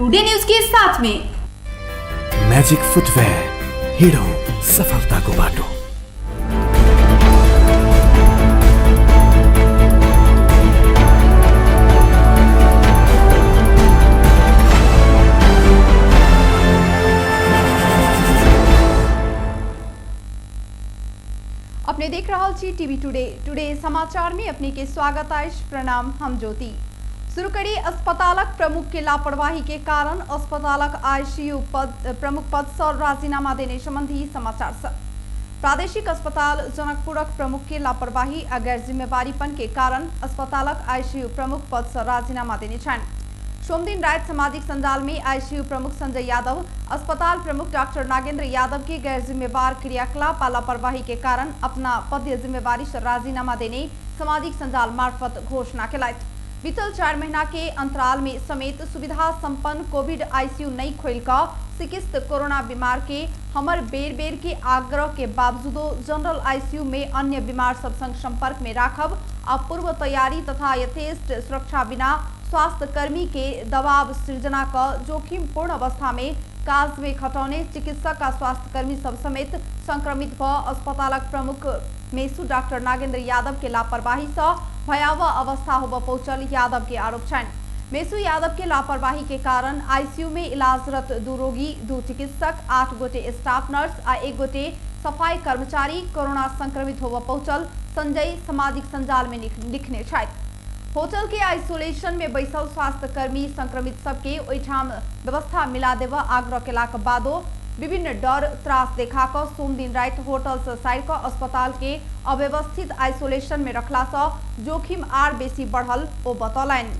Today news के साथ में मैजिक फुटवेयर, हिड़ो सफलता को बाटो। अपने देख रहा छी टीवी टुडे समाचार में अपने के स्वागत है। प्रणाम, हम ज्योति। शुरू करी अस्पतालक प्रमुख के लापरवाही के कारण अस्पतालक आईसीयू प्रमुख पद से राजीनामा देने संबंधी समाचार से। प्रादेशिक अस्पताल जनकपुरक प्रमुख के लापरवाही और गैर जिम्मेवारीपन के कारण अस्पतालक आईसीयू प्रमुख पद से राजीनामा देने छन्। सोमदिन रात सामाजिक संजाल में आईसीयू प्रमुख संजय यादव अस्पताल प्रमुख डॉक्टर नागेंद्र यादव के गैर जिम्मेवार क्रियाकलाप और लापरवाही के कारण अपना पदीय जिम्मेवारी से राजीनामा देने सामाजिक संजाल मार्फत घोषणा कैलथि। बीतल 4 महीना के अंतराल में समेत सुविधा संपन्न कोविड आईसीयू नहीं खोल कर चिकित्सक कोरोना बीमार के हमर बेर बेर के आग्रह के बावजूदो जनरल आईसीयू में अन्य बीमार सब संग संपर्क में राखब और पूर्व तैयारी तथा यथेष्ट सुरक्षा बिना स्वास्थ्य कर्मी के दबाव सृजना का जोखिम पूर्ण अवस्था में काज में खटाउने चिकित्सक और स्वास्थ्य कर्मी सब समेत संक्रमित भ अस्पतालक प्रमुख मेसू डॉक्टर नागेंद्र यादव के लापरवाही से भयावह अवस्था होब पहुंचल यादव के आरोप छन्। मेसू यादव के लापरवाही के कारण आईसीयू में इलाजरत 2 रोगी, 2 चिकित्सक, 8 गोटे स्टाफ नर्स और 1 गोटे सफाई कर्मचारी कोरोना संक्रमित होब पहुंचल संजय सामाजिक संजाल में लिखने छथि। होटल के आइसोलेशन में बैसल स्वास्थ्य कर्मी संक्रमित सबके ओइठाम व्यवस्था मिला देव आग्रह केलाक बादो विभिन्न डर त्रास देखाकर सोमदिन रात होटल से साइड कर अस्पताल के अव्यवस्थित आइसोलेशन में रखला से जोखिम आर बेसी बढ़ल ओ बतौलन।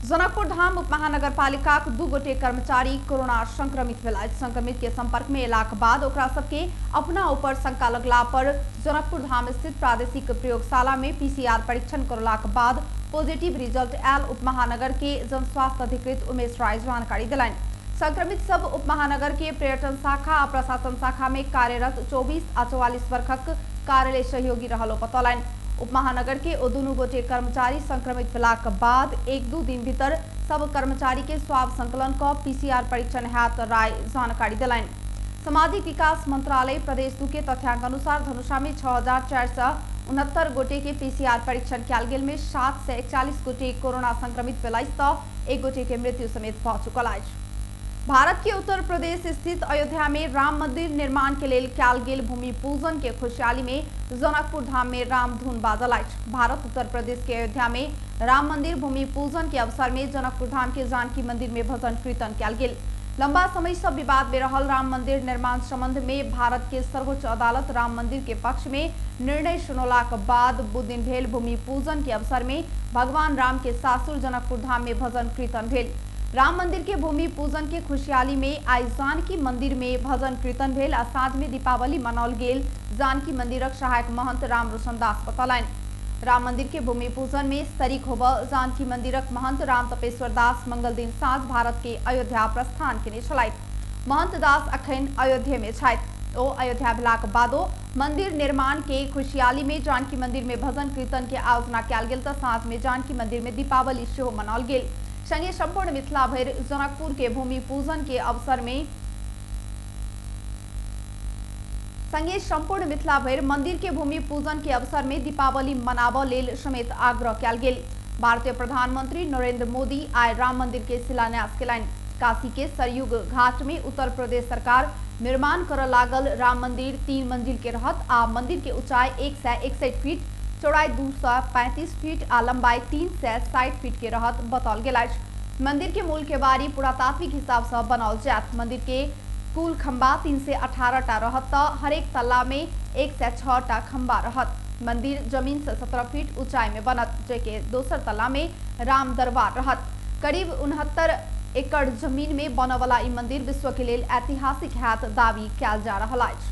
जनकपुर धाम उपमहानगरपालिका 2 गोटे कर्मचारी कोरोना संक्रमित भेला। संक्रमित के संपर्क में अयलाक बाद ओकरा सबके अपना ऊपर शंका लगला पर जनकपुर धाम स्थित प्रादेशिक प्रयोगशाला में पीसीआर परीक्षण करलाक बाद पॉजिटिव रिजल्ट आयल उपमहानगर के जनस्वास्थ्य अधिकृत उमेश राय जानकारी दिलन। संक्रमित सब उपमहानगर के पर्यटन शाखा और प्रशासन शाखा में कार्यरत 24 और 44 वर्षक कार्यालय सहयोगी रहलो बतौलन। उपमहानगर के ओ 2 गोटे कर्मचारी संक्रमित भेलाक बाद 1-2 दिन भीतर सब कर्मचारी के स्वाब संकलन का पीसीआर परीक्षण हैत राय जानकारी दिलन। सामाजिक विकास मंत्रालय प्रदेश 2 के तथ्यांक अनुसार धनुषा में 6469 गोटे के पीसीआर परीक्षण कयल गेल में 741 गोटे कोरोना संक्रमित भेला तो 1 गोटे के मृत्यु समेत भ चुकल अछि। भारत के उत्तर प्रदेश स्थित अयोध्या में राम मंदिर निर्माण के लिए कयल गेल भूमि पूजन के खुशहाली में जनकपुर धाम में राम धुन बाजल अछि। भारत उत्तर प्रदेश के अयोध्या में राम मंदिर भूमि पूजन के अवसर में जनकपुर धाम के जानकी मंदिर में भजन कीर्तन कयल गेल। लंबा समय से विवाद में रहल राम मंदिर निर्माण संबंध में भारत के सर्वोच्च अदालत राम मंदिर के पक्ष में निर्णय सुनौलाक बाद बुधदिन भेल भूमि पूजन के अवसर में भगवान राम के सासुर जनकपुर धाम में भजन कीर्तन भेल। राम मंदिर के भूमि पूजन के खुशहाली में आई जानकी मंदिर में भजन कीर्तन भेल आ साँझ में दीपावली मनाओल गेल। जानकी मंदिरक सहायक महंत राम रोशन दास बतौलन। राम मंदिर के भूमि पूजन में शरीक होब जानकी मंदिरक महंत राम तपेश्वर दास मंगल दिन साँझ भारत के अयोध्या प्रस्थान केने छलथि। महंत दास अखन अयोध्या में छथि। ओ अयोध्या भेलाक बादो मंदिर निर्माण के खुशहाली में जानकी मंदिर में भजन कीर्तन के आयोजना कयल गेल त साँझ में जानकी मंदिर में दीपावली सेहो मनाओल गेल। संगे संपूर्ण मिथिला भर जनकपुर के भूमि पूजन के अवसर में मंदिर के भूमि पूजन के अवसर में दीपावली मनाबऽ लेल समेत आग्रह कयल गेल। भारतीय प्रधानमंत्री नरेंद्र मोदी आइ राम मंदिर के शिलान्यास केलनि। काशी के सरयुग घाट में उत्तर प्रदेश सरकार निर्माण कर लागल राम मंदिर 3 मंजिल के रहत आ मंदिर के ऊंचाई 161 फीट, चौड़ाई 235 फीट आ लंबाई 360 फीट के रहत बताओल गेल अछि। मंदिर के मूल केवाड़ी पुरातात्विक हिसाब से बनाओल जायत। मंदिर के कुल खंबा 318 टा रहत त हरेक तल्ला में 106 टा खंबा रहत। मंदिर जमीन से 17 फीट ऊंचाई में बनत, जेके दोसर तल्ला में राम दरबार रहत। करीब 69 एकड़ जमीन में बनने वाला ई मंदिर विश्व के लिए ऐतिहासिक हैत दावी कयल जा रहल अछि।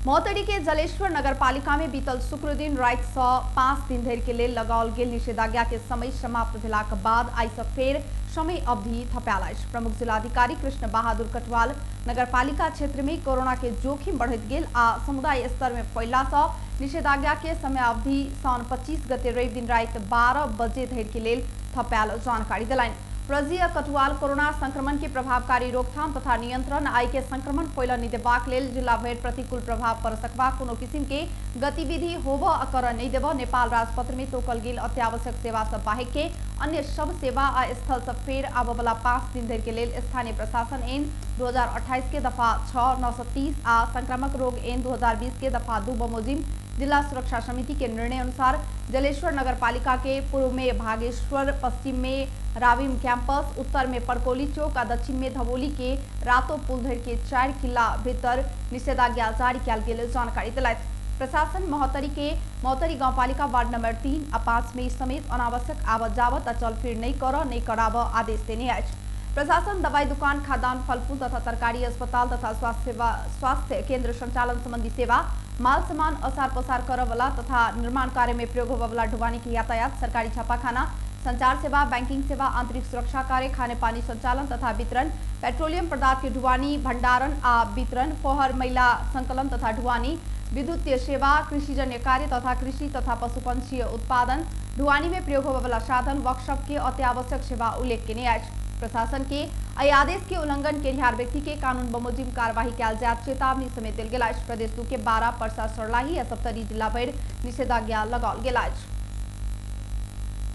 महोत्तरी के जलेश्वर नगरपालिका में बीतल शुक्र दिन रात से 5 दिन धरि के लिए लगाओल गेल निषेधाज्ञा के समय समाप्त भेलाक बाद आई से फेर समय अवधि थपायल अछि। प्रमुख जिलाधिकारी कृष्ण बहादुर कटवाल नगरपालिका क्षेत्र में कोरोना के जोखिम बढ़त गेल आ समुदाय स्तर में फैला से निषेधाज्ञा के समय अवधि सन 25 गते रवि दिन रात 12 बजे धरि के लिए थपायल जानकारी दिलाइन। प्रजीय कटवाल कोरोना संक्रमण के प्रभावकारी रोकथाम तथा नियंत्रण आई के संक्रमण फैल नहीं देबाक लेल जिला भरि प्रतिकूल प्रभाव पड़ सकबा कोनो किसिम के गतिविधि होब कर नहीं देब नेपाल राजपत्र में तोकल गेल अत्यावश्यक सेवा सब बाहेक के अन्य सब सेवा आ स्थल सब फेर आब वाला 5 दिन धरि के लेल स्थानीय प्रशासन ऐन 2028 के दफा 6 930 आ संक्रामक रोग ऐन 2020 के दफा 2 बमोजिम जिला सुरक्षा समिति के निर्णय अनुसार जलेश्वर नगरपालिका के पूर्व में भागेश्वर, पश्चिम में राविम कैंपस, उत्तर में परकोली चौक और दक्षिण में धवोली के रातो पुल धर के 4 किला भीतर निषेधाज्ञा जारी किया गेल जानकारी दिलाइत। प्रशासन महोत्तरी गाउँपालिका वार्ड नंबर 3 आ 5 में समेत अनावश्यक आवत जावत चल फिर नहीं कराब आदेश देने अछि। प्रशासन दवाई दुकान, खाद्यान्न, फलफूल तथा तरकारी, अस्पताल तथा स्वास्थ्य केंद्र संचालन संबंधी सेवा, माल सामान असार पसार करने वाला तथा निर्माण कार्य में प्रयोग होने वाला ढुवानी के यातायात, सरकारी छापाखाना, संचार सेवा, बैंकिंग सेवा, आंतरिक सुरक्षा कार्य, खाने पानी संचालन तथा वितरण, पेट्रोलियम पदार्थ के ढुवानी, भंडारण आ वितरण, फोहर मैला संकलन तथा ढुवानी, विद्युतीय सेवा, कृषिजन्य कार्य तथा कृषि तथा पशुपक्षीय उत्पादन, ढुवानी में प्रयोग होने वाला साधन, वर्कशॉप के अत्यावश्यक सेवा उल्लेख के अछि। प्रशासन के आई आदेश के उल्लंघन केनिहार व्यक्ति के कानून बमोजिम कार्यवाही कयल जायत चेतावनी समेत देल गेल अछि। प्रदेश 2 के 12, पर्सा, सर्लाही आ सप्तरी जिला भरि निषेधाज्ञा लगाओल गेल अछि।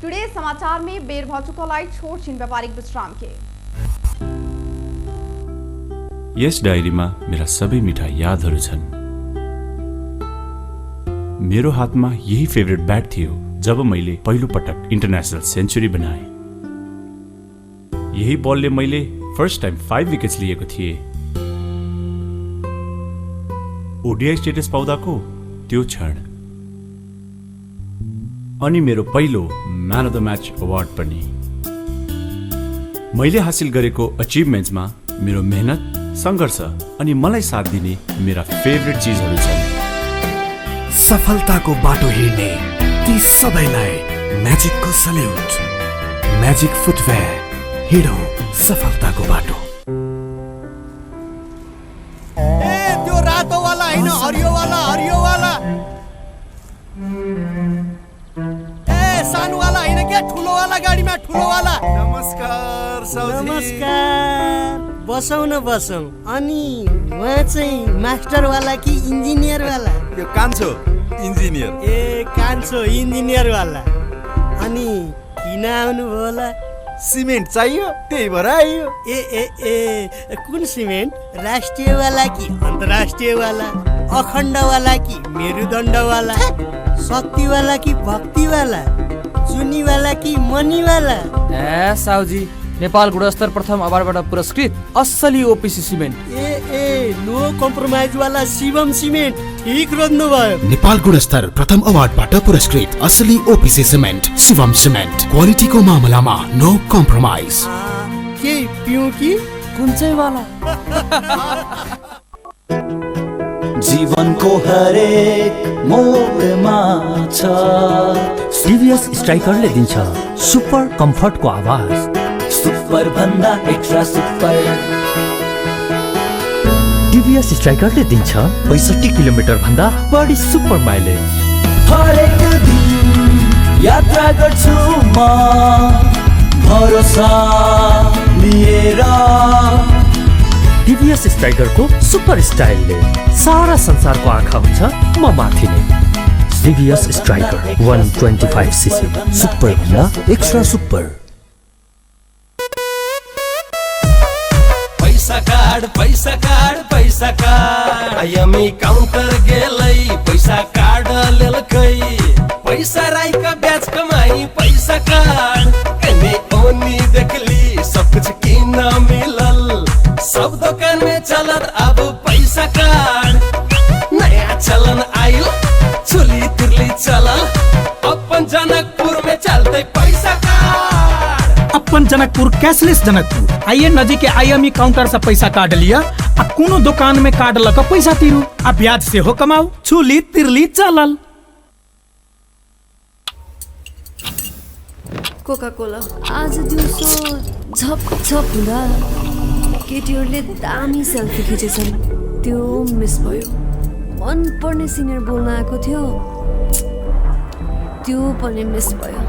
टुडे समाचार में बेर भ चुकल अछि छोट छिन व्यापारिक विश्राम के। यस डायरीमा मेरा सबै मिठा यादहरू छन्। मेरो हातमा यही फेभरेट ब्याट थियो जब मैले पहिलो पटक इन्टरनेशनल सेन्चुरी बनाए। यही बलले मैले फर्स्ट टाइम 5 विकेट्स लिएको थिएँ। ओडीआई स्टेटस पाउँदाको त्यो क्षण अनि मेरो पहिलो man of the match award पनि। मैले हासिल गरेको अचिभमेन्ट्समा मेरो मेहनत, संघर्ष अनि मलाई साथ दिने मेरा फेभरेट चीजहरू छन्। सफलताको बाटो हिँड्ने ती सबैलाई म्याजिकको सल्युट। म्याजिक फुटवेयर, हिँडौँ सफलताको बाटो। ए त्यो रातो वाला हैन, हरियो वाला ए सानो वाला हैन के, ठुलो वाला गाडीमा ठुलो वाला। नमस्कार साउजी। नमस्कार, बसौँ न बसौँ। अनि उहाँ चाहिँ मास्टर वाला कि इन्जिनियर वाला? यो कान्छो इन्जिनियर। ए कान्छो इन्जिनियर वाला। अनि किन आउनु भयो होला? सिमेन्ट चाहियो, त्यही भएर आइयो। ए ए ए कुन सिमेन्ट? राष्ट्रिय वाला कि अन्तर्राष्ट्रिय वाला? अखण्ड वाला कि मेरुदण्ड वाला? शक्ति वाला कि भक्ति वाला? चुनी वाला कि मनी वाला? ए साउजी, नेपाल गुणस्तर प्रथम अवार्डबाट पुरस्कृत असली ओपीसी सिमेन्ट। ए नो कम्प्रोमाइज वाला शिवम सिमेन्ट। ठीक रोज्नु भयो। नेपाल गुणस्तर प्रथम अवार्डबाट पुरस्कृत असली ओपीसी सिमेन्ट शिवम सिमेन्ट। क्वालिटीको मामलामा नो कम्प्रोमाइज। के पिउँ कि कुन चाहिँ वाला? जीवनको हरेक मोडमा छ सीरियस स्ट्राइकरले दिन्छ सुपर कम्फर्टको आवाज। सुपर भन्दा एक्स्ट्रा सुपर। टिभीएस स्ट्राइकरले दिन्छ 65 किलोमिटर भन्दा बढी सुपर माइलेज। हरेक दिन यात्रा गर्छु म भरोसा लिएर। टिभीएस स्ट्राइकरको सुपर स्टाइलले सारा संसारको आँखा हुन्छ म माथि नै। टिभीएस स्ट्राइकर 125 सीसी, सुपर भन्दा एक्स्ट्रा सुपर। पैसा कार्ड आइएमई काउन्टर गेलै, पैसा कार्ड लेलकै, पैसा राइका ब्याज कमाई, पैसा कार्ड एने ओनी देखली, सब कुछ किन मिलल, सब दुकान में चलत अब पैसा कार्ड। नया चलन आइल, चुली तिरली चलल, अपन जनकपुर में चलते पैसा कार्ड। अपन जनकपुर कैशलेस जनकपुर। आइए नजीक के आईएमई काउंटर से पैसा कार्ड लिया आ कोनो दुकान में कार्ड लक पैसा तिरू आ ब्याज से हो कमाऊ छुली तिरली चलल। कोका कोला आज दिउँसो झप झप हुँदा केटीहरूले दामी सेल्फी खिचेछन्, त्यो मिस भयो। मन पर्ने सिनियर बोल्न आएको थियो, त्यो पनि मिस भयो।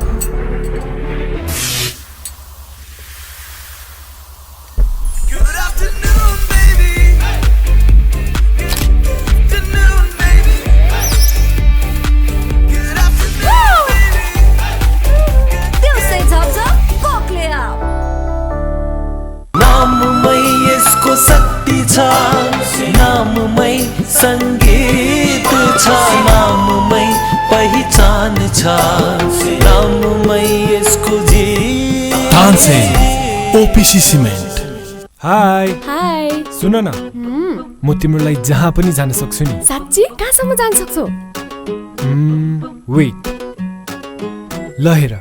शक्ति छ नाममै संगीत छ, नाममै पहिचान छ, नाममै यसको जीत। Tansen OPC cement. हाय हाय, सुन न, म तिम्रो लागि जहाँ पनि जान सक्छु नि। साच्ची? कहाँसम्म जान सक्छौ? वेट, ल हेर,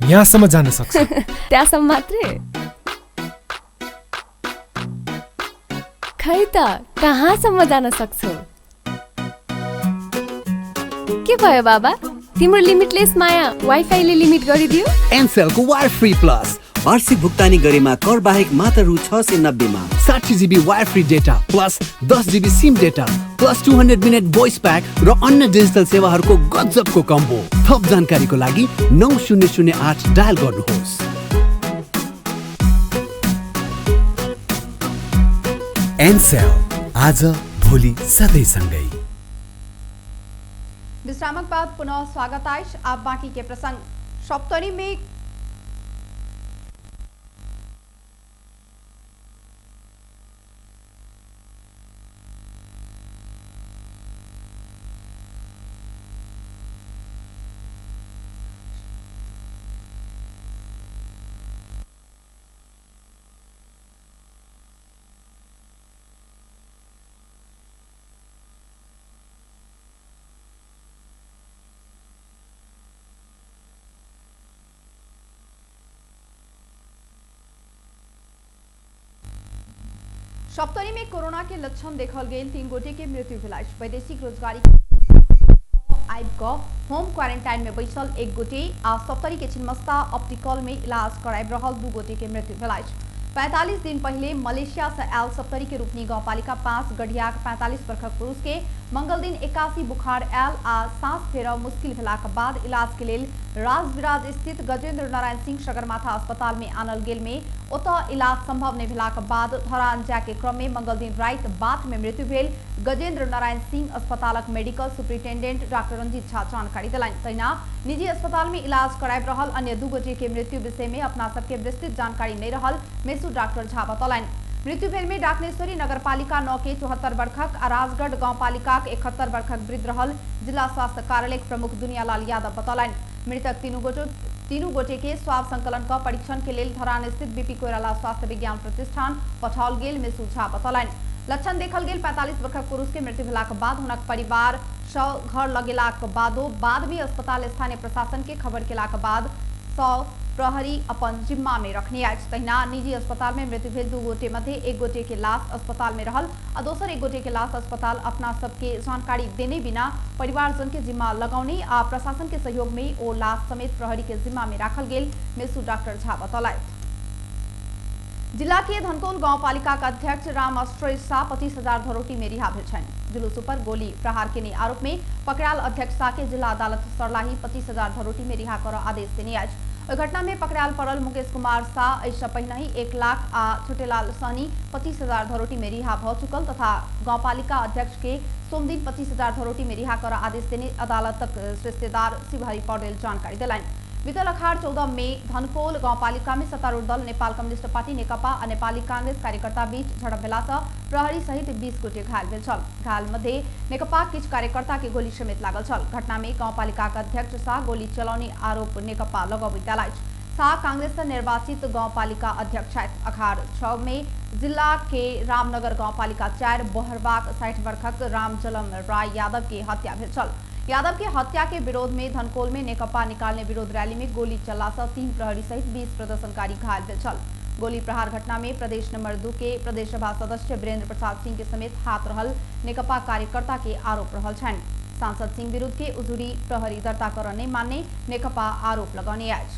यहाँसम्म जान सक्छु। त्यहाँसम्म मात्रै? खै त कहाँसम्म जान सक्छौ? के भयो बाबा, तिम्रो लिमिटलेस माया वाइफाईले लिमिट गरिदियो? एनसेलको वायर फ्री प्लस वार्षिक भुक्तानी गरेमा कर बाहेक मात्र रु 690 मा 60 GB wire free data plus 10 GB SIM data plus 200 minute भोइस प्याक र अन्य डिजिटल सेवाहरूको गजबको कम्बो। थप जानकारीको लागि 9008 डायल गर्नुहोस्। एनसेल, आज भोलि सधैँ सँगै। विश्रामक बाद पुनः स्वागत है। आप बाकी के प्रसंग। सप्तरी में सप्तरी में कोरोना के लक्षण देखल गए 3 गोटे के मृत्यु भेल। वैदेशिक रोजगारी आइब होम क्वारेंटाइन में बैसल 1 गोटे आ सप्तरी के छिन्मस्ता ऑप्टिकल में इलाज कराइब रहल 2 गोटे के मृत्यु भेल। 45 दिन पहले मलेशिया से आयल सप्तरी के रूपनी गाउँपालिका 5 गढ़िया 45 वर्षक पुरुष के मंगल दिन 81 बुखार आयल आ सांस फेर मुश्किल भेलाक बाद इलाज के लेल राजविराज स्थित गजेन्द्र नारायण सिंह सगरमाथा अस्पताल में आनल गेल में ओत इलाज संभव नहीं भेलाक बाद धरान जाके क्रम में मंगल दिन रात बाट में मृत्यु भेल। गजेन्द्र नारायण सिंह अस्पतालक medical superintendent doctor Ranjeet Jha जानकारी दिलाइन। तैना निजी अस्पताल में इलाज कराइब रहल अन्य 2 गोटे के मृत्यु विषय में अपना सबके विस्तृत जानकारी नहीं रहल मेसू डॉक्टर झा बतौलन। मृत्यु भेल में डाकनेश्वरी नगरपालिका 9 के 74 वर्षक आ राजगढ़ गाउँपालिका 71 वर्षक वृद्ध रहल जिला स्वास्थ्य कार्यालय प्रमुख दुनियालाल यादव बतौलन। मृतक तीनों गोटे के स्वाब संकलन का परीक्षण के लिए धरान स्थित बीपी कोइराला स्वास्थ्य विज्ञान प्रतिष्ठान पठाओल गेल में सुझाव बतौलन। लक्षण देखल गेल 45 वर्षक पुरुष के मृत्यु भेलाक बाद हुनक परिवार घर लगेलाक बादो बाद में अस्पताल स्थानीय प्रशासन के खबर केलाक बाद 100 प्रहरी अपन जिम्मा में रखने आए। तहिना निजी अस्पताल में मृत्यु भेल 2 गोटे मध्य 1 गोटे के लाश अस्पताल में रहल और दोसर 1 गोटे के लाश अस्पताल अपना सबके जानकारी देने बिना परिवारजन के जिम्मा लगाउने आ प्रशासन के सहयोग में ओ लाश समेत प्रहरी के जिम्मा में राखल गेल मेसू डॉक्टर झा बतौलाय। जिला के धनकौल गाउँपालिका का अध्यक्ष राम आश्रय शाह 25,000 धरोटी में रिहा भेल छन्। जुलूस पर गोली प्रहार के आरोप में पकड़ाल अध्यक्ष शाह के जिला अदालत सर्लाही 25,000 धरोटी में रिहा कर आदेश देने आए। घटना में पकड़ाल पड़ल मुकेश कुमार शाह ऐसा पहले ही 1 लाख आ छोटेलाल सहनी 25,000 धरोटी में रिहा भ चुकल तथा गाउँपालिका अध्यक्ष के सोमदिन 25,000 धरोटी में रिहा कर आदेश देने अदालतक श्रेष्ठदार शिवहरी पौडेल जानकारी दिलाइन। बीतल अखाड़ 14 में धनकौल गाउँपालिका में सत्तारूढ़ दल नेपाल कम्युनिस्ट पार्टी नेकपा और नेपाली कांग्रेस कार्यकर्ता बीच झड़प भेला प्रहरी सहित 20 गोटे घायल भेल छल। घायल मध्य नेकपा किछ कार्यकर्ता के गोली समेत लागल छल। घटना में गाउँपालिका अध्यक्ष शाह गोली चलाउने आरोप नेकपा लगाबैत देलाइ। शाह कांग्रेस निर्वाचित गाउँपालिका अध्यक्ष अखाड़ 6 में जिला के रामनगर गाउँपालिका 4 बोहरबाग 60 वर्षक रामजलम राय यादव की हत्या भेल छल। यादव के हत्या के विरोध में धनकौल में नेकपा निकालने विरोध रैली में गोली चलला से 3 प्रहरी सहित 20 प्रदर्शनकारी घायल भेल छल। गोली प्रहार घटना में प्रदेश नंबर 2 के प्रदेश सभा सदस्य वीरेंद्र प्रसाद सिंह के समेत हाथ रहल नेकपा कार्यकर्ता के आरोप रहल छन्। सांसद सिंह विरुद्ध के उजुरी प्रहरी दर्ता करने मान्ने नेकपा आरोप लगाउने आज।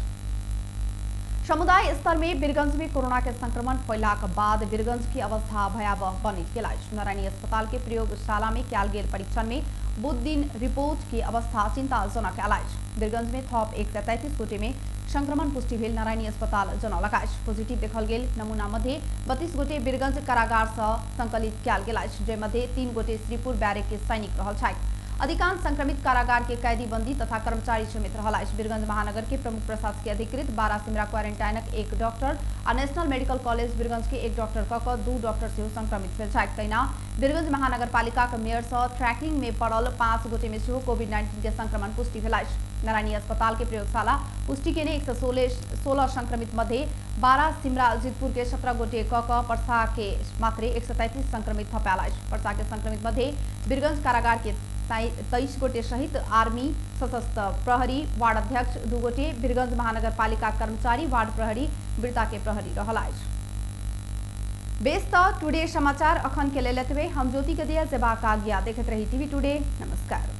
समुदाय स्तर में वीरगंज में कोरोना के संक्रमण फैलाक बाद वीरगंज की अवस्था भयावह बनी गेल। नारायणी अस्पताल के प्रयोगशाला में कैल गेल परीक्षण में बुध दिन रिपोर्ट की अवस्था चिंताजनक आयल। वीरगंज में थप 133 गोटे में संक्रमण पुष्टि भेल नारायणी अस्पताल जनौलक। पॉजिटिव देखल गेल नमूना मध्ये 32 गोटे वीरगंज कारागार से संकलित कैल गेल, जयमध्ये 3 गोटे श्रीपुर बैरेक के सैनिक रहल छथि। अधिकांश संक्रमित कारागार के कैदी बंदी तथा कर्मचारी समेत रहल। वीरगंज महानगर के प्रमुख प्रशासकीय अधिकृत 12 सिमरा क्वारेंटाइनक 1 डॉक्टर आ नेशनल मेडिकल कॉलेज वीरगंज के 1 डॉक्टर कक 2 डॉक्टर से संक्रमित भेल छथि। तहिना वीरगंज महानगरपालिका के मेयर से ट्रैकिंग में पड़ल 5 गोटे में कोविड-19 के संक्रमण पुष्टि भेल। नारायणी अस्पताल के प्रयोगशाला पुष्टि के 116 संक्रमित मध्ये 12 सिमरा जितपुर के 17 गोटे कक पर्सा के मात्र 133 संक्रमित थपाल। पर्सा के संक्रमित मध्ये वीरगंज कारागार के 23 गोटे सहित आर्मी, सशस्त्र प्रहरी, वार्ड अध्यक्ष 2 गोटे, वीरगंज महानगरपालिका कर्मचारी, वार्ड प्रहरी, वीरता के प्रहरी रहल। बेस टुडे समाचार अखन के लेल हम ज्योति के दिया जेबाक आज्ञा देखते रही टीवी टुडे। नमस्कार।